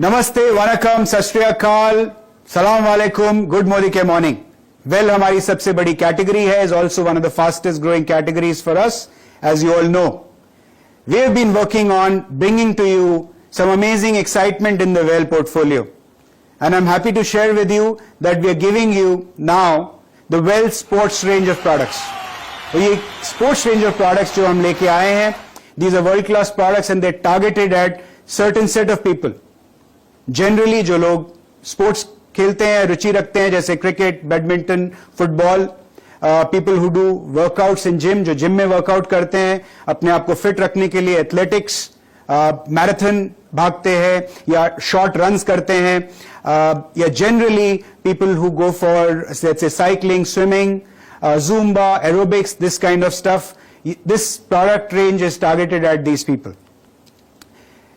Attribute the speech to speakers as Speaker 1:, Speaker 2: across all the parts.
Speaker 1: नमस्ते, वनकम, सत श्री अकाल, सलाम वालेकुम, गुड मॉर्निंग के मॉर्निंग। वेल, हमारी सबसे बड़ी कैटेगरी है, is also one of the fastest growing categories for us, as you all know. We have been working on bringing to you some amazing excitement in the Well portfolio. And I'm happy to share with you that we are giving you now the Well sports range of products. तो ये sports range of products जो हम लेके आए हैं, these are world class products and they're targeted at certain set of people. Generally जो लोग sports खेलते हैं, रुचि रखते हैं, जैसे cricket, badminton, football, people who do workouts in gym, जो जिम में वर्कआउट करते हैं अपने आप को फिट रखने के लिए, एथलेटिक्स, मैराथन भागते हैं या शॉर्ट रन्स करते हैं, या generally people who go for let's say cycling, swimming, zumba, aerobics, this kind of stuff. This product range is targeted at these people.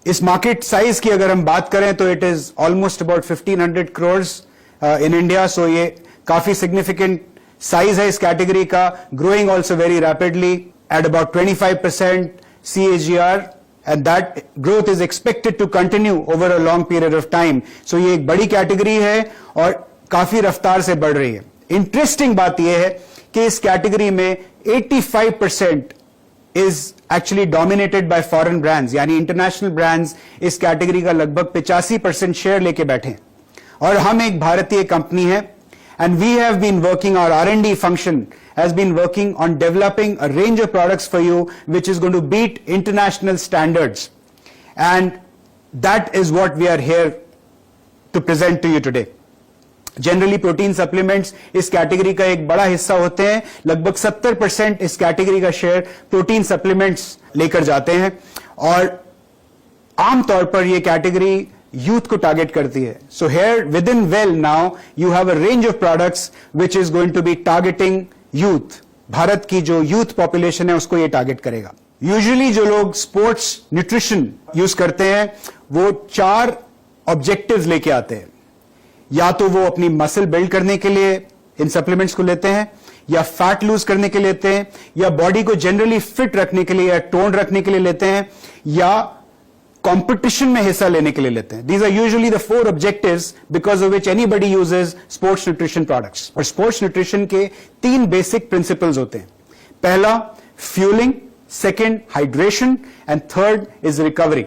Speaker 1: इस मार्केट साइज की अगर हम बात करें तो it is almost about 1500 crores in India. So ये काफी significant size है इस कैटेगरी का, growing also very rapidly at about 25% CAGR, and that growth is expected to continue over a long period of time. So ये एक बड़ी category है और काफी रफ्तार से बढ़ रही है. इंटरेस्टिंग बात यह है कि इस कैटेगरी में 85% is actually dominated by foreign brands, यानी इंटरनेशनल ब्रांड्स इस कैटेगरी का लगभग 85% शेयर लेके बैठे हैं. और हम एक भारतीय कंपनी है, and we have been working, our R&D function has been working on developing a range of products for you which is going to beat international standards, and that is what we are here to present to you today. Generally protein supplements इस category का एक बड़ा हिस्सा होते हैं, लगभग 70% इस category का शेयर प्रोटीन सप्लीमेंट्स लेकर जाते हैं, और आमतौर पर यह कैटेगरी यूथ को टारगेट करती है. So here within well now you have a range of products which is going to be targeting youth. Bharat की जो यूथ पॉपुलेशन है उसको ये टारगेट करेगा. यूजुअली जो लोग स्पोर्ट्स न्यूट्रिशन यूज करते हैं वो 4 ऑब्जेक्टिव्स लेके आते हैं. या तो वो अपनी मसल बिल्ड करने के लिए इन सप्लीमेंट्स को लेते हैं, या फैट लूज करने के लिए लेते हैं, या बॉडी को जनरली फिट रखने के लिए या टोन रखने के लिए लेते हैं, या कंपटीशन में हिस्सा लेने के लिए लेते हैं. These are usually the 4 objectives because of which anybody uses sports nutrition products. और sports nutrition के 3 basic principles होते हैं. पहला fueling, second hydration, and third is recovery.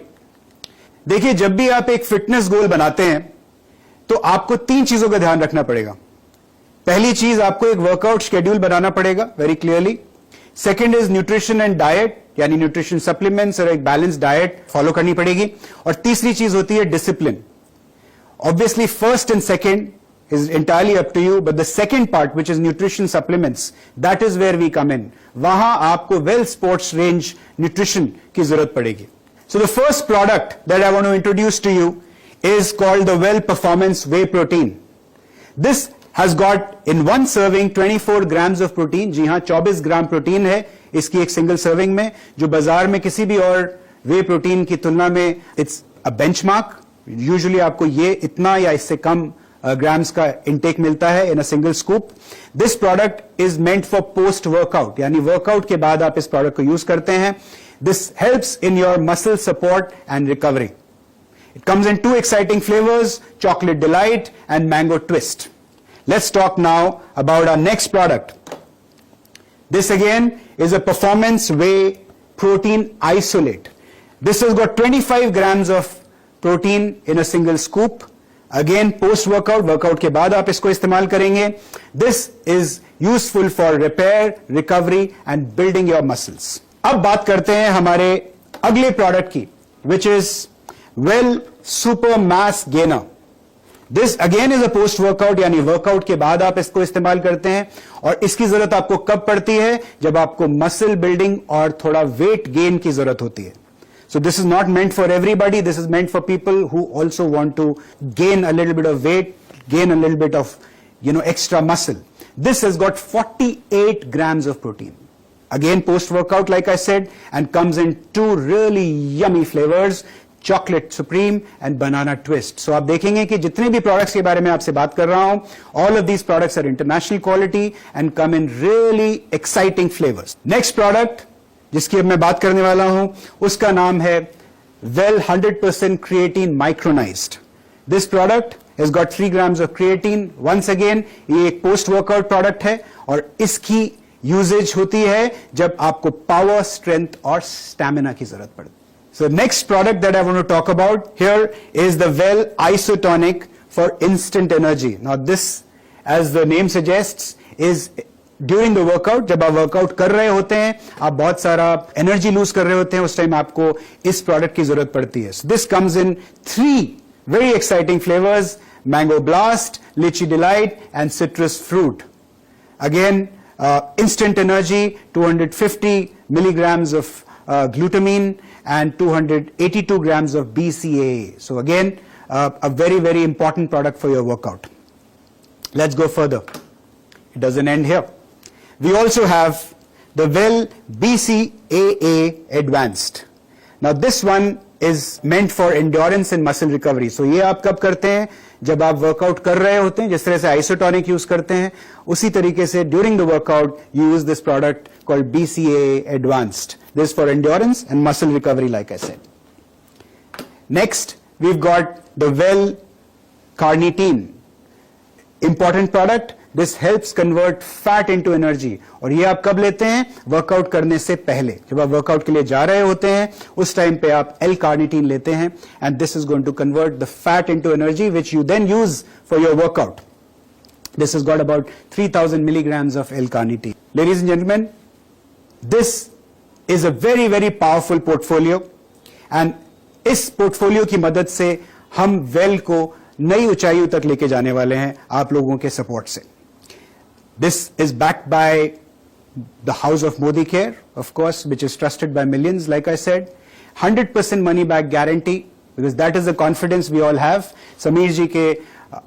Speaker 1: देखिए, जब भी आप एक फिटनेस गोल बनाते हैं तो आपको 3 चीजों का ध्यान रखना पड़ेगा. पहली चीज, आपको एक वर्कआउट शेड्यूल बनाना पड़ेगा very clearly. Second is nutrition and diet, यानी न्यूट्रिशन सप्लीमेंट्स और एक बैलेंस डाइट फॉलो करनी पड़ेगी. और तीसरी चीज होती है discipline. Obviously first and second is entirely up to you, but the second part, which is nutrition supplements, that is where we come in. वहां आपको well sports range nutrition की जरूरत पड़ेगी. So the first product that I want to introduce to you is called the Well Performance Whey Protein. This has got in one serving 24 grams of protein. जी हाँ, 24 gram protein है इसकी एक single serving में, जो बाजार में किसी भी और वे प्रोटीन की तुलना में इट्स अ बेंचमार्क. यूजुअली आपको ये इतना या इससे कम ग्राम्स का इंटेक मिलता है in a single scoop. This product is meant for post workout, यानी वर्कआउट के बाद आप इस प्रोडक्ट को यूज करते हैं. This helps in your muscle support and recovery. It comes in 2 exciting flavors, Chocolate Delight and Mango Twist. Let's talk now about our next product. This again is a Performance Whey Protein Isolate. This has got 25 grams of protein in a single scoop. Again, post-workout, workout के बाद आप इसको इस्तेमाल करेंगे. This is useful for repair, recovery and building your muscles. अब बात करते हैं हमारे अगले प्रोडक्ट की, which is Well Super Mass Gainer. This again is a post workout, यानी वर्कआउट के बाद आप इसको इस्तेमाल करते हैं, और इसकी जरूरत आपको कब पड़ती है? जब आपको मसल बिल्डिंग और थोड़ा वेट गेन की जरूरत होती है. So this is not meant for everybody. This is meant for people who also want to gain a little bit of weight, gain a little bit of, extra muscle. This has got 48 grams of protein. Again, post workout, like I said, and comes in 2 really yummy flavors. Chocolate supreme and banana twist. So आप देखेंगे कि जितने भी products के बारे में आपसे बात कर रहा हूं, all of these products are international quality and come in really exciting flavours. Next product जिसकी अब मैं बात करने वाला हूं उसका नाम है well 100% creatine micronised. This product has got 3 grams of creatine. Once again, ये एक post workout product है और इसकी यूजेज होती है जब आपको पावर, स्ट्रेंथ और स्टैमिना की जरूरत पड़ती है. So next product that I want to talk about here is the Well Isotonic for instant energy. Now this, as the name suggests, is during the workout. जब आप वर्कआउट कर रहे होते हैं, आप बहुत सारा एनर्जी लूज कर रहे होते हैं, उस टाइम आपको इस प्रोडक्ट की जरूरत पड़ती है. So this comes in 3 very exciting flavors: Mango Blast, Lychee Delight and Citrus Fruit. Again, instant energy, 250 milligrams of glutamine and 282 grams of BCAA. So again, a very, very important product for your workout. Let's go further. It doesn't end here. We also have the Well BCAA Advanced. Now this one is meant for endurance and muscle recovery. So ये आप कब करते हैं? जब आप workout कर रहे होते हैं, जिस तरह से आइसोटॉनिक यूज करते हैं, उसी तरीके से during the workout you use this product called BCAA Advanced. This is for endurance and muscle recovery, like I said. Next, we've got the Well Carnitine. Important product. This helps convert fat into energy. और ये आप कब लेते हैं? Workout करने से पहले. जब आप वर्कआउट के लिए जा रहे होते हैं, उस टाइम पे आप L-carnitine लेते हैं, and this is going to convert the fat into energy, which you then use for your workout. This has got about 3,000 milligrams of L-carnitine. Ladies and gentlemen, this is a very, very powerful portfolio, and इस portfolio की मदद से हम well को नई ऊंचाइयों तक लेके जाने वाले हैं आप लोगों के सपोर्ट से. This is backed by the House of Modi Care, of course, which is trusted by millions, like I said. 100% money back guarantee, because that is the confidence we all have. Sameer जी के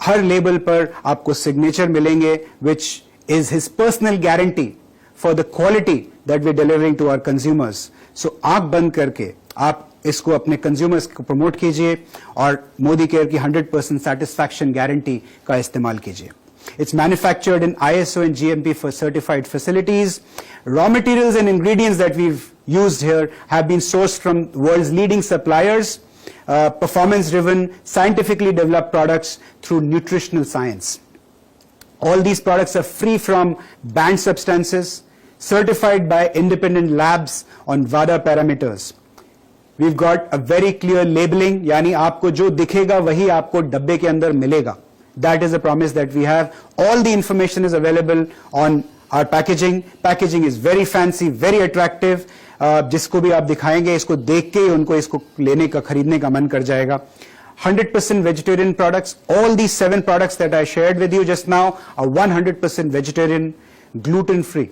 Speaker 1: हर label पर आपको signature मिलेंगे, which is his personal guarantee for the quality that we're delivering to our consumers. So आंख बंद करके आप इसको अपने कंज्यूमर्स को प्रमोट कीजिए और मोदी केयर की 100% satisfaction guarantee का इस्तेमाल कीजिए. It's manufactured in ISO and GMP for certified facilities. Raw materials and ingredients that we've used here have been sourced from the world's leading suppliers. Performance-driven, scientifically developed products through nutritional science. All these products are free from banned substances, certified by independent labs on WADA parameters. We've got a very clear labeling, यानी आपको जो दिखेगा वही आपको डब्बे के अंदर मिलेगा. That is a promise that we have. All the information is available on our packaging. Packaging is very fancy, very attractive. जिसको भी आप दिखाएंगे, इसको देख के ही उनको इसको लेने का, खरीदने का मन कर जाएगा. 100% vegetarian products. All these 7 products that I shared with you just now are 100% vegetarian, gluten free.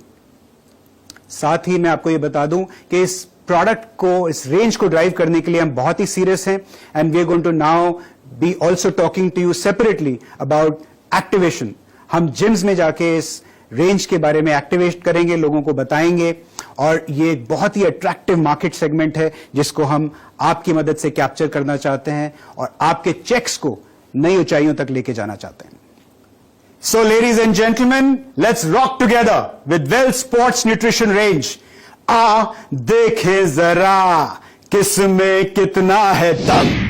Speaker 1: साथ ही मैं आपको ये बता दूं कि इस प्रोडक्ट को, इस रेंज को ड्राइव करने के लिए हम बहुत ही सीरियस हैं, and we are going to now be also talking to you separately about activation. हम जिम्स में जाके इस रेंज के बारे में एक्टिवेट करेंगे, लोगों को बताएंगे, और ये एक बहुत ही अट्रैक्टिव मार्केट सेगमेंट है जिसको हम आपकी मदद से कैप्चर करना चाहते हैं और आपके चेक्स को नई ऊंचाइयों तक लेके जाना चाहते हैं. So ladies and gentlemen, let's rock together with Well Sports Nutrition Range. देखें जरा किसमें कितना है दम.